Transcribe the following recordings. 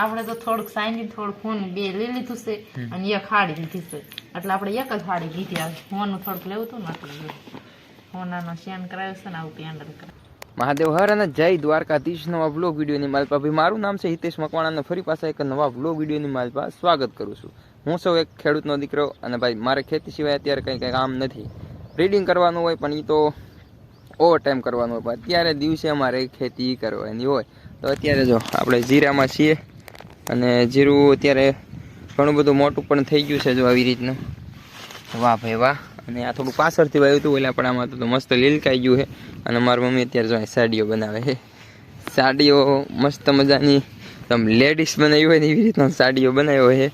આપણે તો થોડુંક સાઈની થોડુંક હોનું બે લઈ લીધું છે અને એક હાડી લીધી છે એટલે આપણે એક જ હાડી લીધી આવે હોનું થોડુંક લેવું હતું ને એટલે હોનાનો શેન કરાવ્યો છે ને આવું પેન્ડલ કરાવ્યું. મહાદેવ હર અને જય દ્વારકાધીશ. નવા બ્લોગ વિડીયોની માલપા. ભાઈ મારું નામ છે હિતેશ મકવાણા. ફરી પાછા એક નવા બ્લોગ વિડીયોની માલપા સ્વાગત કરું છું. હું સૌ એક ખેડૂતનો દીકરો અને ભાઈ મારે ખેતી સિવાય અત્યારે કંઈ કામ નથી. રીડિંગ કરવાનું હોય પણ એ તો ઓવર ટાઈમ કરવાનું હોય પણ અત્યારે દિવસે અમારે ખેતી કરવાની હોય. તો અત્યારે જો આપણે જીરામાં છીએ અને જીરું અત્યારે ઘણું બધું મોટું પણ થઈ ગયું છે જો આવી રીતનું. વાહ ભાઈ વાહ. અને આ થોડું પાછળથી વાવ્યું હતું એટલે પણ આમાં તો મસ્ત લીલકાઈ ગયું છે. અને મારી મમ્મી અત્યારે જો સાડીઓ બનાવે છે. સાડીઓ મસ્ત મજાની તમે લેડીઝ બનાવી હોય ને એવી રીતના સાડીઓ બનાવ્યો છે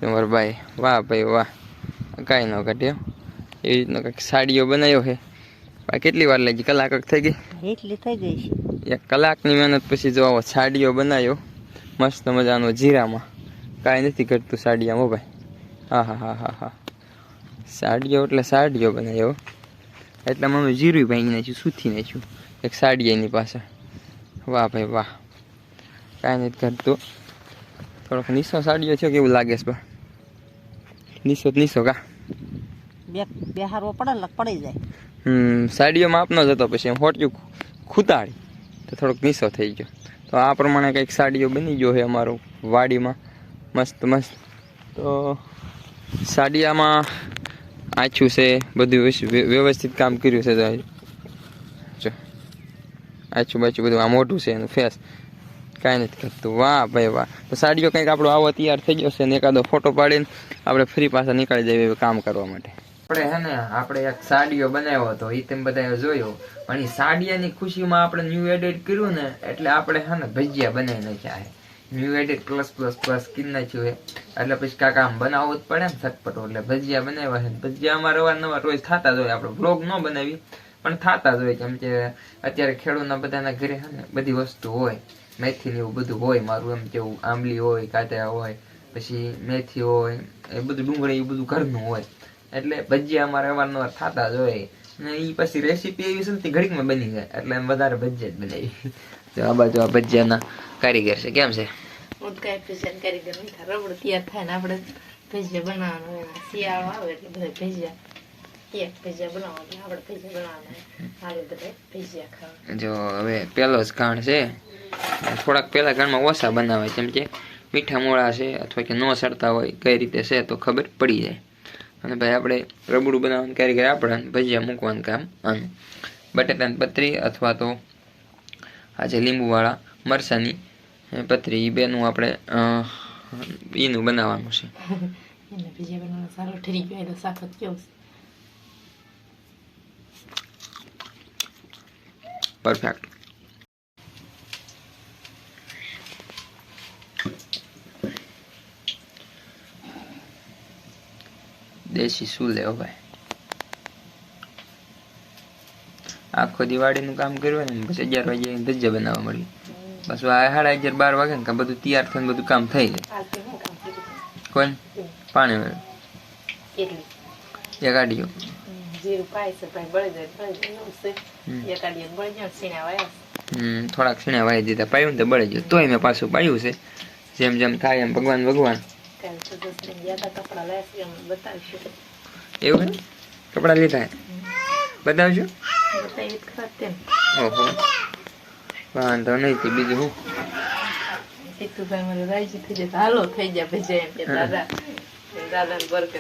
મારા ભાઈ. વાહ ભાઈ વાહ, કાંઈ ન ઘટ્યો એવી રીતનો કંઈક સાડીઓ બનાવ્યો છે. કેટલી વાર લાગી? કલાક થઈ ગઈ? એટલી થઈ ગઈ છે. એક કલાકની મહેનત પછી જો આવો સાડીઓ બનાવ્યો મસ્ત મજાનો જીરામાં. કાંઈ નથી ઘટતું સાડીયામાં હો ભાઈ. હા હા હા હા હા, સાડીઓ એટલે સાડીઓ બનાવ્યો એટલે મમ્મી જીરું ભાંગી નાખ્યું, સૂથી નાખ્યું એક સાડીયાની પાસે. વાહ ભાઈ વાહ, કાંઈ નથી ઘટતું. થોડોક નીસો સાડીઓ થયો કેવું લાગે છે? નીસો કા બે હારવો પડે ને પડી જાય. સાડીઓમાં આપનો જ હતો પછી હોટ્યું ખૂતાડી તો થોડોક નીસો થઈ ગયો. તો આ પ્રમાણે કંઈક સાડીઓ બની ગયો છે અમારું વાડીમાં મસ્ત મસ્ત. તો સાડિયામાં આછું છે બધું વ્યવસ્થિત કામ કર્યું છે. જો આછું બાછું બધું આ મોટું છે એનું ફેસ. કાંઈ નથી કરતું. વાહ ભાઈ વાહ. તો સાડીઓ કંઈક આપણો આવો તૈયાર થઈ ગયો છે ને એકાદો ફોટો પાડીને આપણે ફરી પાછા નીકળી જઈએ કામ કરવા માટે. આપણે એક સાડીઓ બનાવ્યો હતો એ તેમ બધા જોયો પણ એ સાડિયાની ખુશીમાં આપણે ન્યૂ એડિટ કર્યું ને એટલે આપણે ભજીયા બનાવી નાખ્યા છે. ન્યૂ એડિટ પ્લસ કરી નાખ્યું છે એટલે પછી કાંક આમ બનાવવું જ પડે ને ચટપટો એટલે ભજીયા બનાવ્યા છે. ભજીયા અમારે અવારનવાર રોજ થતા જ હોય. આપણે બ્લોગ ન બનાવી પણ થતા જ હોય કેમ કે અત્યારે ખેડૂતના બધાના ઘરે બધી વસ્તુ હોય. મેથી ને એવું બધું હોય. મારું એમ કેવું આંબલી હોય, કાંટા હોય, પછી મેથી હોય, એ બધું ડુંગળી એવું બધું ઘરનું હોય એટલે ભજીયા અમારે અવારનવાર થતા જ હોય. ને એ પછી રેસીપી એવી છે ને ઘડીકમાં બની જાય એટલે એમ વધારે ભજીયા જ બનાવી. તો આ બાજુ આ ભજીયાના કારીગર છે. કેમ છે? કારીગર રબડ તૈયાર થાય ને આપણે ભજીયા બનાવવાનું હોય. શિયાળો આવે એટલે બધા ભજીયા બનાવવાનું આપણે ભજીયા બનાવવાનું હારે બધા ભજીયા ખાવા. જો હવે પેલો જ ઘાણ છે. થોડાક પેલા ઘાણમાં ઓછા બનાવે જેમ કે મીઠા મોળા છે અથવા કે ન સડતા હોય કઈ રીતે છે તો ખબર પડી જાય. અને ભાઈ આપણે રબડું બનાવવાનું કારીગર આપણે ભજીયા મૂકવાનું કામ આનું. બટેટાની પતરી અથવા તો આજે લીંબુવાળા મરસાની પતરી એ બેનું આપણે એનું બનાવવાનું છે. ભજીયા બનાવવાનું સારું ઠરી ગયો એટલે શાક કેવું પરફેક્ટ. દેશી શું લેવો ભાઈ. આખો દિવાળીનું કામ કર્યું ને પછી 11 વાગે ભજીયા બનાવવા મળ્યું. બસ 11:30 12 વાગે ને બધું તૈયાર થઈને બધું કામ થઈ જાય. કોણ પાણી વાળું એક આડીઓ થોડાક સીણા વાળી દીધા. પાયું ને તો બળી ગયું તોય મેં પાછું પાયું છે. જેમ જેમ થાય એમ ભગવાન એવું કપડા લીધા બતાવજો. ઓહો વાંધો નહીં. બીજું હું હાલો થઈ જાય ભજીયા દાદા દાદા બરકત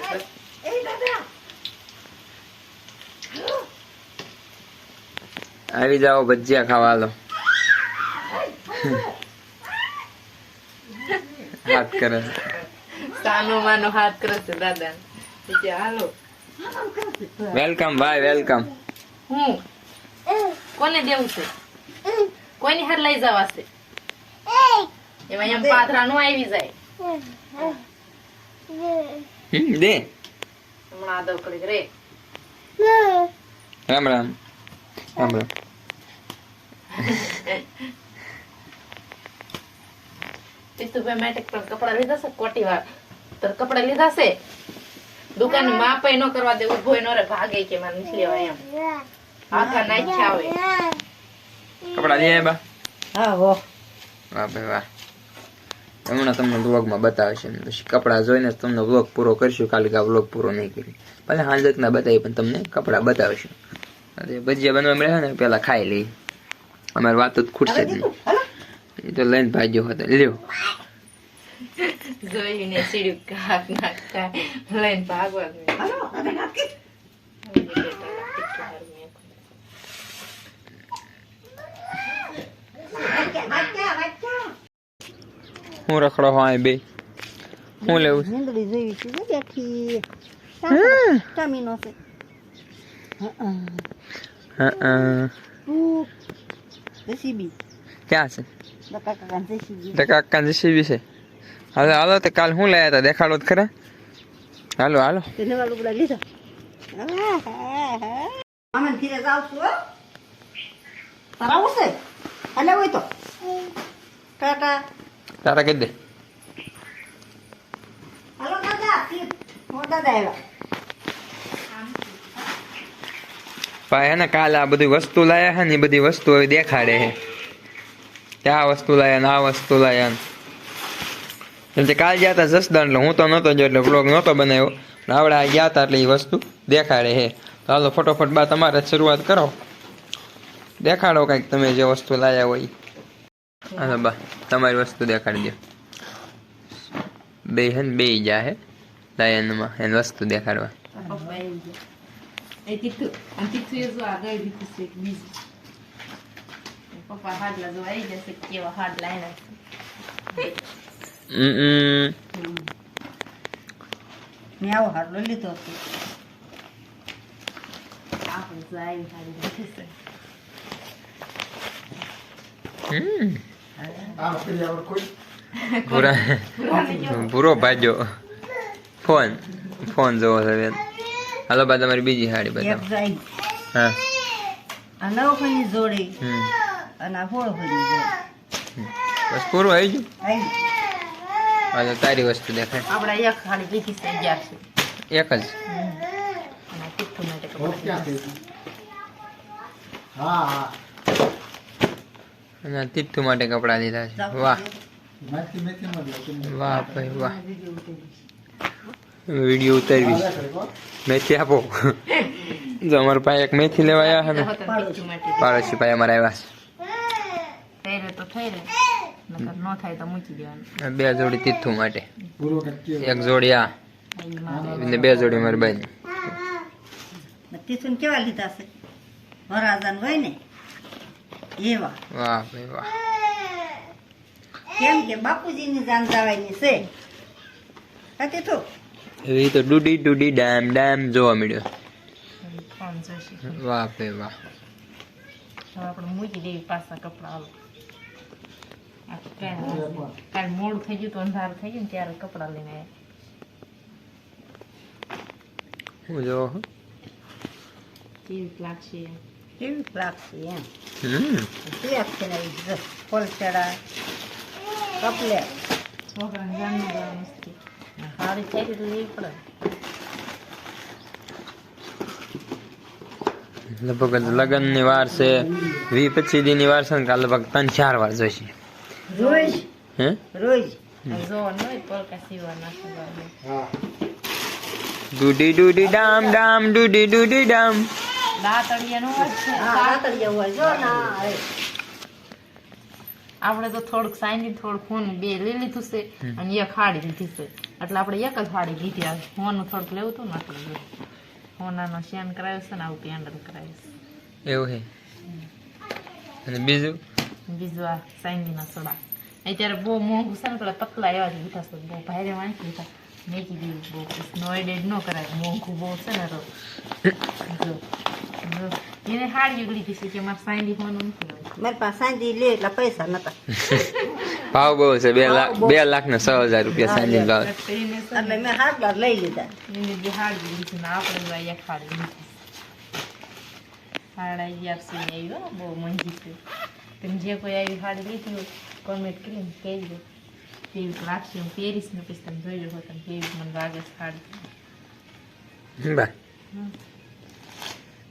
આવી જાઓ ભજીયા ખાવા. હાલો હાથ કરે સાનો માનો હાથ કરે છે દાદા. હાલો વેલકમ ભાઈ વેલકમ. હું કોને દેવું છે? કોઈની હાર લઈ જવા છે? એમાં એમ પાથરા નો આવી જાય. દે હમણાં આદવ કરી રે. રામ રામ રામ રામ. પિસ્તુભાઈ માટે પણ કપડા લીધા છે કોટી વાર તો કપડા લીધા છે. દુકાન માપે ન કરવા દે ઉભો નો રે ભાગે કે મારે નથી લેવાય એમ આખા નાખ્યા આવે. કપડા લઈ આવ્યા? હા હો. વાહ ભાઈ વાહ. હમણાં તમને વ્લોગમાં બતાવશે પછી કપડાં જોઈને તમને વ્લોગ પૂરો કરશું. કાલે આ વ્લોગ પૂરો નહીં કરી ભલે હાંજકના બતાવી પણ તમને કપડાં બતાવશું. અરે ભજીયા બનવા મળ્યા ને પેલા ખાઈ લઈ અમારી વાત જ ખૂટશે જ નહીં. એ તો લઈને ભાગ્યો હતો લ્યો જોઈને સીડ્યું કાક નાખતા લઈને ભાગવાનું. હું રખડો હા બે હું લેવું છે? નીંદડી જેવી છે જો બેઠી ટમીનો છે જેસીબી ક્યાં છે? કાકા જેસીબી કાકા જેસીબી છે. હાલો હાલો તો કાલ શું લાયા હતા દેખાડો તો ખરા. હાલો હાલો તેને વાળું બધા લીધા અમે ધીરે જાવ છું હો તારા ઉસે અલે હોય તો ટાટા તારા કહી દે. હાલો દાદા મોટા દાદા ભાઈ હે ને કાલે આ બધી વસ્તુ લાયા છે ને એ બધી વસ્તુ હવે દેખાડે છે કે આ વસ્તુ લાયા ને આ વસ્તુ લાયા કેમ કે કાલ ગયા હતા જસદણ એટલે હું તો નહોતો જો એટલે બ્લોગ નહોતો બનાવ્યો પણ આવડે આ ગયા હતા એટલે એ વસ્તુ દેખાડે છે. તો હાલો ફટોફટ બા તમારે જ શરૂઆત કરો દેખાડો કંઈક તમે જે વસ્તુ લાયા હોય. હાલો બા તમારી વસ્તુ દેખાડી દો. બે હે ને બે જા હે લાયનમાં એને વસ્તુ દેખાડવા. એ તીથું એ જો આગળ દીધું છે એક બીજું. પપ્પા હાડલા જો આવી જશે કેવા હાડલા એના મેં આવો હાડલો લીધો છે આપણે જો આવી હાડી દીધી છે. પૂરો ભાજ્યો ફોન ફોન જોવો છે. હાલો બા તમારી બીજી સાડી એક બતાવો. જાય હા આ નવ ફળી જોડી અને આ ફોળ ફળી જોડી બસ પૂરું આવી ગયું. આવી હાલો તારી વસ્તુ દેખાય. આપણે એક હાડી લીધી છે 1100. એક જ અને તીથું માટે કપડાં લીધા છે. અને તીર્થુ માટે કપડાં લીધા છે. વાહ વાહ ભાઈ વાહ. વિડીયો ઉતારવી મેથી આપો. જો અમારા પાસે એક મેથી લેવા આવ્યા છે ને તીથું માટે પાડોશી ભાઈ અમારા આવ્યા થઈ રહે તો થઈ રહે નકર ન થાય તો મૂકી દેવાનું. છે. બે જોડી તીર્થુ માટે એક જોડી આ એની મારે ને બે જોડી મારી બેન. તીસુન કેવા લીધા છે વરાજાન હોય ને એવા વાહ ભાઈ વાહ. કેમ કે બાપુજીની જાન જવાની છે હતી તો એ તો ડૂડી ડૂડી ડામ ડામ જોવા મળ્યો. ફોન જોઈશે. વાહ ભાઈ વાહ. હવે આપણે મૂકી દેવી પાછા કપડા હાલો. આ તો કાલ મોડું થઈ ગયું તો અંધારું થઈ ગયું ને ત્યારે કપડા લઈને આવ્યા. હું જો કેવી લાગશે એમ. કેવી લાગશે એમ હમ કેક છે ને ફોલસેડા કપલે છોકરાને જાણવું બહુ મસ્તી. હારી થઈ તો લેવી પડે. લગભગ લગ્ન ની વાર છે 20-25 દી ની વાર છે ને કાલે લગભગ 3-4 વાર જોઈશે. રોજ હે રોજ જોવાનું હોય પોલકા સીવા નાખવા. ડૂડી ડૂડી ડામ ડામ ડૂડી ડૂડી ડામ. દાંતળિયાનો હોય છે. હા રાતડિયા હોય જો ના હવે આપણે તો થોડુંક સાઈની થોડુંક હોનું બે લઈ લીધું છે અને એક હાડી લીધી છે એટલે આપણે એક જ હાડી લીધી. આવે હોનું થોડુંક લેવું હતું ને આપણે હોનાનો શેન કરાવ્યો છે ને આવું પેન્ડલ કરાવ્યું છે. એવું હે. અને બીજું બીજું આ સાઈનીના સોડા અત્યારે બહુ મોંઘું છે ને પેલા પતલા એવા જ લીધા છે બહુ ભારે વાંચી લીધા. મેં કીધું બહુ નો એડેડ ન કરાય મોંઘું બહુ છે ને તો જો એને હાડી લીધી છે કે મારે સાઈની હોનું નથી લેવું. મારી પાસે સાંજી લે એટલે પૈસા નતા ભાવ બહુ છે 2 લાખ ને 6,000 રૂપિયા સાંજે ભાવ. એટલે એને છે એટલે મેં હાડલા લઈ લીધા એને જે હાડી લીધી ને આપણે જો એક હાડી લીધી. હાડા 1100 ની આવી હો બહુ મોંઘી છે. તમે જે કોઈ આવી હાડી લીધી હોય કોમેન્ટ કરીને કહેજો કેવી લાગશે. હું પહેરીશ ને પછી તમે જોઈ લો તમે કેવી મને લાગે છે હાડી. બા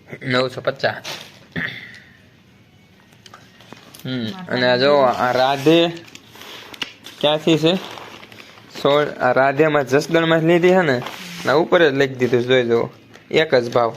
950. અને આ જો આ રાધે ક્યાંથી છે 16 આ રાધેમાં જસદણમાં લીધી છે ને ના ઉપર જ લખી દીધું જોઈ જુઓ એક જ ભાવ